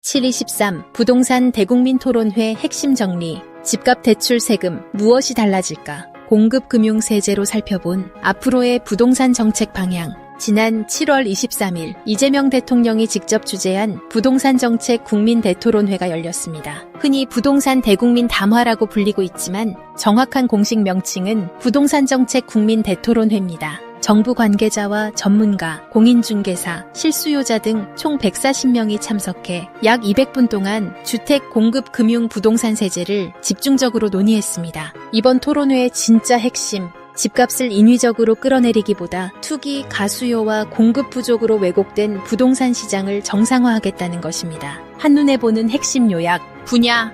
7.23 부동산 대국민 토론회 핵심 정리. 집값 대출 세금 무엇이 달라질까? 공급금융세제로 살펴본 앞으로의 부동산 정책 방향. 지난 7월 23일 이재명 대통령이 직접 주재한 부동산 정책 국민 대토론회가 열렸습니다. 흔히 부동산 대국민 담화라고 불리고 있지만 정확한 공식 명칭은 부동산 정책 국민 대토론회입니다. 정부 관계자와 전문가, 공인중개사, 실수요자 등 총 140명이 참석해 약 200분 동안 주택 공급 금융 부동산 세제를 집중적으로 논의했습니다. 이번 토론회의 진짜 핵심, 집값을 인위적으로 끌어내리기보다 투기, 가수요와 공급 부족으로 왜곡된 부동산 시장을 정상화하겠다는 것입니다. 한눈에 보는 핵심 요약, 분야,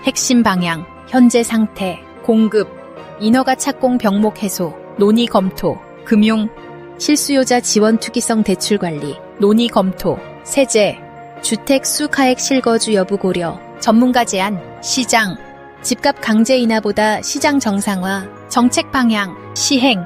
핵심 방향, 현재 상태, 공급, 인허가 착공 병목 해소, 논의 검토, 금융, 실수요자 지원 투기성 대출 관리, 논의 검토, 세제, 주택 수가액 실거주 여부 고려, 전문가 제안, 시장, 집값 강제 인하보다 시장 정상화, 정책 방향, 시행,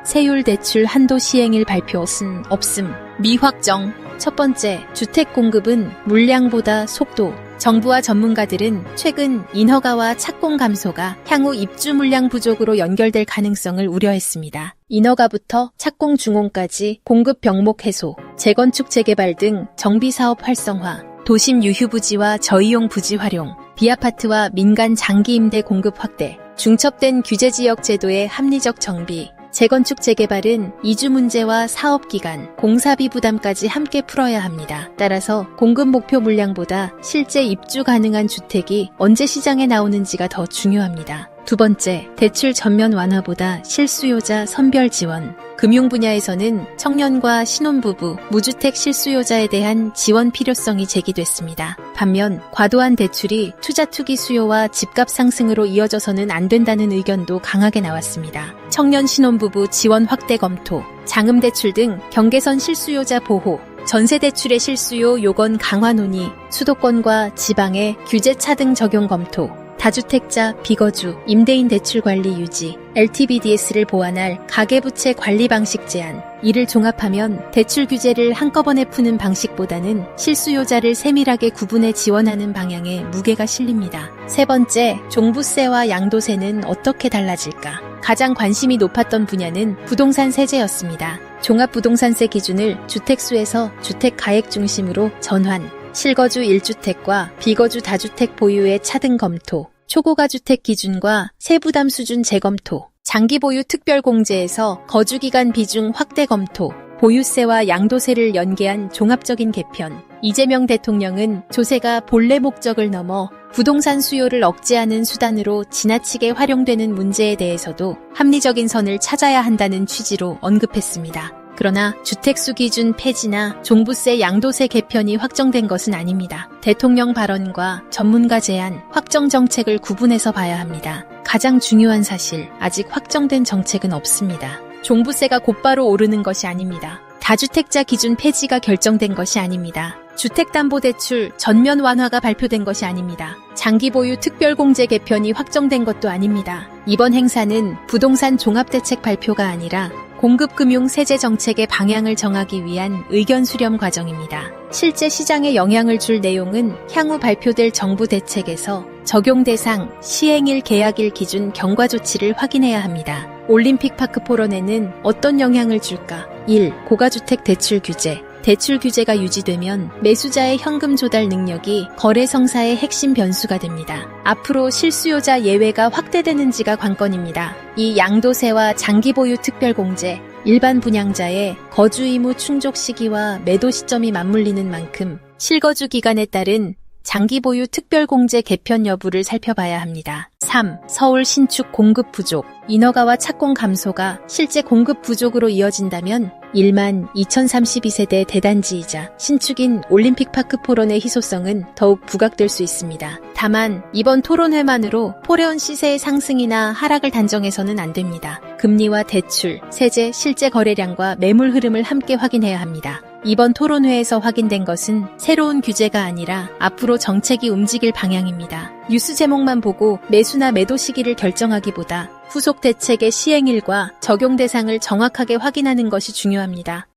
세율 대출 한도 시행일 발표 없음, 미확정. 첫 번째, 주택 공급은 물량보다 속도. 정부와 전문가들은 최근 인허가와 착공 감소가 향후 입주 물량 부족으로 연결될 가능성을 우려했습니다. 인허가부터 착공 중공까지 공급 병목 해소, 재건축 재개발 등 정비사업 활성화, 도심 유휴 부지와 저이용 부지 활용, 비아파트와 민간 장기 임대 공급 확대, 중첩된 규제지역 제도의 합리적 정비, 재건축 재개발은 이주 문제와 사업기간, 공사비 부담까지 함께 풀어야 합니다. 따라서 공급 목표 물량보다 실제 입주 가능한 주택이 언제 시장에 나오는지가 더 중요합니다. 두 번째, 대출 전면 완화보다 실수요자 선별 지원. 금융 분야에서는 청년과 신혼부부, 무주택 실수요자에 대한 지원 필요성이 제기됐습니다. 반면 과도한 대출이 투자 투기 수요와 집값 상승으로 이어져서는 안 된다는 의견도 강하게 나왔습니다. 청년 신혼부부 지원 확대 검토, 장음대출 등 경계선 실수요자 보호, 전세대출의 실수요 요건 강화 논의, 수도권과 지방의 규제 차등 적용 검토, 다주택자, 비거주, 임대인 대출 관리 유지, LTVDS를 보완할 가계부채 관리 방식 제한. 이를 종합하면 대출 규제를 한꺼번에 푸는 방식보다는 실수요자를 세밀하게 구분해 지원하는 방향에 무게가 실립니다. 세 번째, 종부세와 양도세는 어떻게 달라질까? 가장 관심이 높았던 분야는 부동산 세제였습니다. 종합부동산세 기준을 주택수에서 주택가액 중심으로 전환, 실거주 1주택과 비거주 다주택 보유의 차등 검토, 초고가주택 기준과 세부담 수준 재검토, 장기보유 특별공제에서 거주기간 비중 확대 검토, 보유세와 양도세를 연계한 종합적인 개편. 이재명 대통령은 조세가 본래 목적을 넘어 부동산 수요를 억제하는 수단으로 지나치게 활용되는 문제에 대해서도 합리적인 선을 찾아야 한다는 취지로 언급했습니다. 그러나 주택수 기준 폐지나 종부세 양도세 개편이 확정된 것은 아닙니다. 대통령 발언과 전문가 제안, 확정 정책을 구분해서 봐야 합니다. 가장 중요한 사실, 아직 확정된 정책은 없습니다. 종부세가 곧바로 오르는 것이 아닙니다. 다주택자 기준 폐지가 결정된 것이 아닙니다. 주택담보대출 전면 완화가 발표된 것이 아닙니다. 장기보유 특별공제 개편이 확정된 것도 아닙니다. 이번 행사는 부동산 종합대책 발표가 아니라 공급금융 세제 정책의 방향을 정하기 위한 의견 수렴 과정입니다. 실제 시장에 영향을 줄 내용은 향후 발표될 정부 대책에서 적용 대상, 시행일, 계약일 기준 경과 조치를 확인해야 합니다. 올림픽 파크 포런에는 어떤 영향을 줄까? 1. 고가주택 대출 규제. 대출 규제가 유지되면 매수자의 현금 조달 능력이 거래 성사의 핵심 변수가 됩니다. 앞으로 실수요자 예외가 확대되는지가 관건입니다. 이 양도세와 장기보유 특별공제, 일반 분양자의 거주 의무 충족 시기와 매도 시점이 맞물리는 만큼 실거주 기간에 따른 장기보유 특별공제 개편 여부를 살펴봐야 합니다. 3. 서울 신축 공급 부족. 인허가와 착공 감소가 실제 공급 부족으로 이어진다면 1만 2032세대 대단지이자 신축인 올림픽파크 포런의 희소성은 더욱 부각될 수 있습니다. 다만 이번 토론회만으로 포레온 시세의 상승이나 하락을 단정해서는 안 됩니다. 금리와 대출, 세제, 실제 거래량과 매물 흐름을 함께 확인해야 합니다. 이번 토론회에서 확인된 것은 새로운 규제가 아니라 앞으로 정책이 움직일 방향입니다. 뉴스 제목만 보고 매수나 매도 시기를 결정하기보다 후속 대책의 시행일과 적용 대상을 정확하게 확인하는 것이 중요합니다.